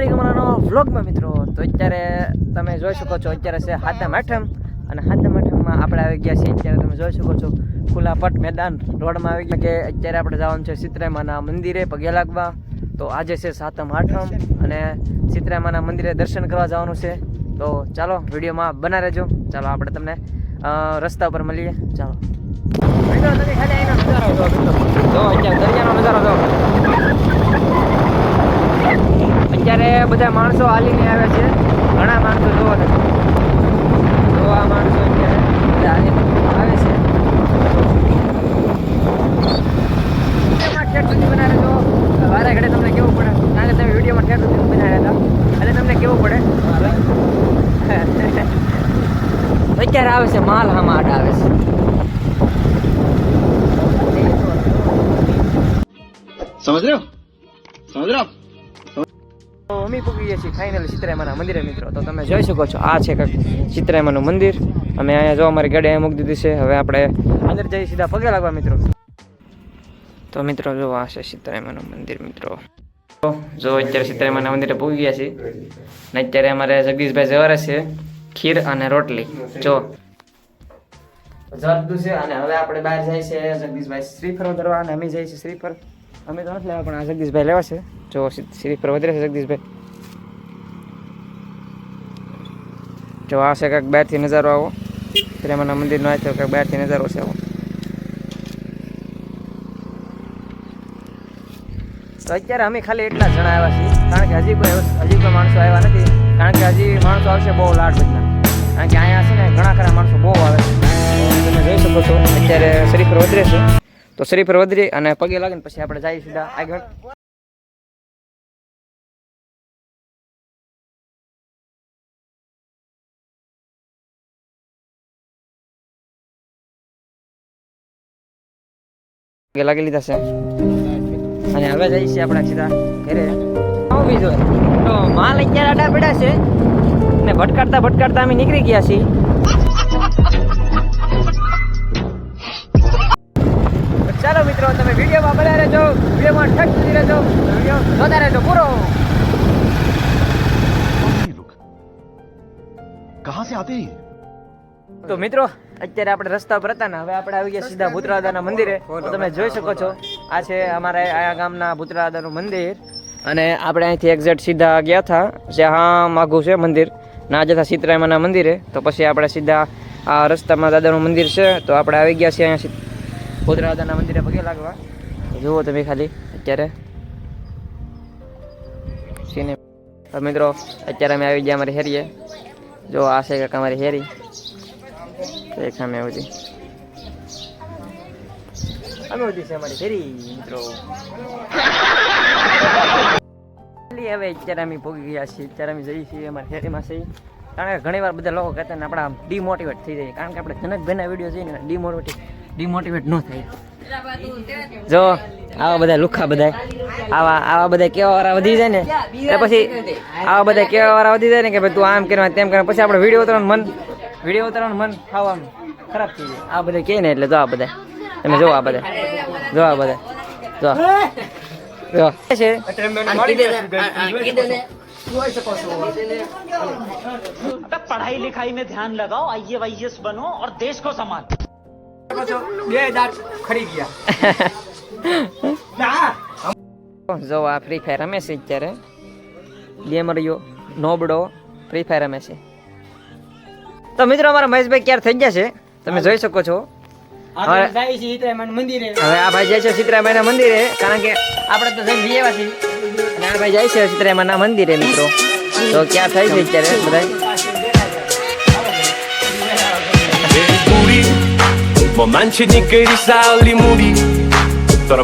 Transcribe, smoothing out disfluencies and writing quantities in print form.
Welcome અમારા નવા વ્લોગમાં મિત્રો. તો અત્યારે તમે જોઈ શકો છો, અત્યારે છે હાથમ આઠમ અને હાથમ આઠમમાં આપણે આવી ગયા છીએ. અત્યારે તમે જોઈ શકો છો ખુલ્લા પટ મેદાન રોડમાં આવી ગયા કે અત્યારે આપણે જવાનું છે સીતરામાના મંદિરે પગે લાગવા. તો આજે છે સાતમ આઠમ અને સીતરામાના મંદિરે દર્શન કરવા જવાનું છે. તો ચાલો વિડીયોમાં બના રહેજો. ચાલો આપણે તમને રસ્તા ઉપર મળીએ. ચાલો મિત્રો, તમે ખાલી અહીંનો નજારો જો અત્યારે દરિયાનો નજારો જો. અત્યારે બધા માણસો હાલીને આવે છે, ઘણા માણસો જોવા છે. આ માણસો અત્યારે બધા હાલીને આવે છે. ઠેઠ સુધી બનાવે જો વારે ઘડે તમને કેવું પડે, કારણ કે તમે વિડીયોમાં ઠેઠ સુધી બનાવ્યા હતા એટલે તમને કેવું પડે. અત્યારે આવે છે માલ હામાં આડા આવે છે. સમજ રહ્યો અમે પૂકી ગયા છીએ ફાઇનલ સીતરામાના મંદિરે મિત્રો. તો તમે જોઈ શકો છો આ છે કંઈક સીતરામાનું મંદિર. અમે અહીંયા જો અમારી ગાડી મૂકી દીધી છે. હવે આપણે અંદર જઈ સીધા પગે લાગવા મિત્રો. તો મિત્રો જો આ છે સીતરામાનું મંદિર મિત્રો. જો અત્યારે સીતરામાના મંદિરે પૂકી ગયા છીએ ને અત્યારે અમારે જગદીશભાઈ જવારે છે ખીર અને રોટલી જો જરદું છે. અને હવે આપણે બહાર જાય છે જગદીશભાઈ શ્રીફળ ધરવા અને અમે જઈએ છીએ શ્રીફળ. અમે તો નથી લેવા પણ આ જગદીશભાઈ લેવા છે. જો શ્રીફળ વધરે છે જગદીશભાઈ. જો આ છે કાંઈક બહારથી નજારો આવો સીતરામાના મંદિરનો. આ તો કાંઈક બહારથી નજારો છે આવો. તો અત્યારે અમે ખાલી એટલા જ જણા આવ્યા છીએ, કારણ કે હજી કોઈ માણસો આવ્યા નથી. કારણ કે હજી માણસો આવશે બહુ લાડ બજના, કારણ કે અહીંયા છે ને ઘણા ખરા માણસો બહુ આવે છે. તમે જોઈ શકો છો અત્યારે શ્રીફળ વધરે છે. તો શ્રીફળ વધરી અને પગે લાગીને પછી આપણે જઈએ સીધા આગળ. પગે લાગી લીધા છે અને હવે જઈએ છીએ આપણે સીધા ઘરે. બીજો તો માલ અત્યારે આડા પડ્યા છે ને ભટકાડતા અમે નીકળી ગયા છીએ. ચાલો મિત્રો, તમે વિડીયોમાં બન્યા રહેજો, વિડીયોમાં ઠક સુધી રહેજો, વિડીયો જોતા રહેજો પૂરો. कहां से आते हैं? તો મિત્રો અત્યારે આપણે રસ્તા પર હતા ને હવે આપણે આવી ગયા સીધા ભૂતરાદાના મંદિરે. તો તમે જોઈ શકો છો આ છે અમારા આ ગામના ભૂતરાદાનું મંદિર. અને આપણે અહીંથી એક્ઝેક્ટ સીધા ગયા હતા જ્યાં માગું છે મંદિર ના જતા સીતરામાના મંદિરે. તો પછી આપણે સીધા આ રસ્તામાં દાદાનું મંદિર છે. તો આપણે આવી ગયા છીએ અહીંયા ભૂતરાદાના મંદિરે પગે લાગવા. જુઓ તમે ખાલી અત્યારે સીને. તો મિત્રો અત્યારે અમે આવી ગયા અમારી હેરીએ. જો આ છે કાંઈક અમારી હેરી એક સામે આવતી અમે ઉધી છે અમારી હેરી મિત્રો. હવે અત્યારે અમે પહોંચી ગયા છીએ. અત્યારે અમે જઈએ છીએ અમારી હેરીમાં છીએ. કારણ કે ઘણી વાર બધા લોકો કહેતા ને આપણા ડિમોટિવેટ થઈ જાય, કારણ કે આપણે જનકભાઈના વિડીયો જોઈને ડિમોટિવેટ ન થાય. જો આવા બધા લુખા બધા આવા બધા કેવા વાળા વધી જાય ને એટલે પછી આવા બધા કેવા વાળા વધી જાય ને કે ભાઈ તું આમ કરવા તેમ કરવા, પછી આપણે વિડીયો ઉતારવાનું મન ખાવાનું ખરાબ થઈ જાય. આ બધા કહે ને એટલે જો આ બધા તમે જો આ બધા જો છે पढ़ाई लिखाई में ध्यान लगाओ, IAS बनो और देश को संभालो. જો આ ફ્રી ફાયર રમે છે અત્યારે ગેમરીઓ નોબડો ફ્રી ફાયર રમે છે. તો મિત્રો અમારા મહેશભાઈ ક્યારે થઈ ગયા છે તમે જોઈ શકો છો. હવે આ ભાઈ જાય છે સીતરામાના મંદિરે, કારણ કે આપણે તો જઈને બી આવ્યા છીએ અને આ ભાઈ જાય છે સીતરામાના મંદિરે મિત્રો. તો ક્યાં થાય છે અત્યારે બધા Momencie nie kiedyś sali mówi, to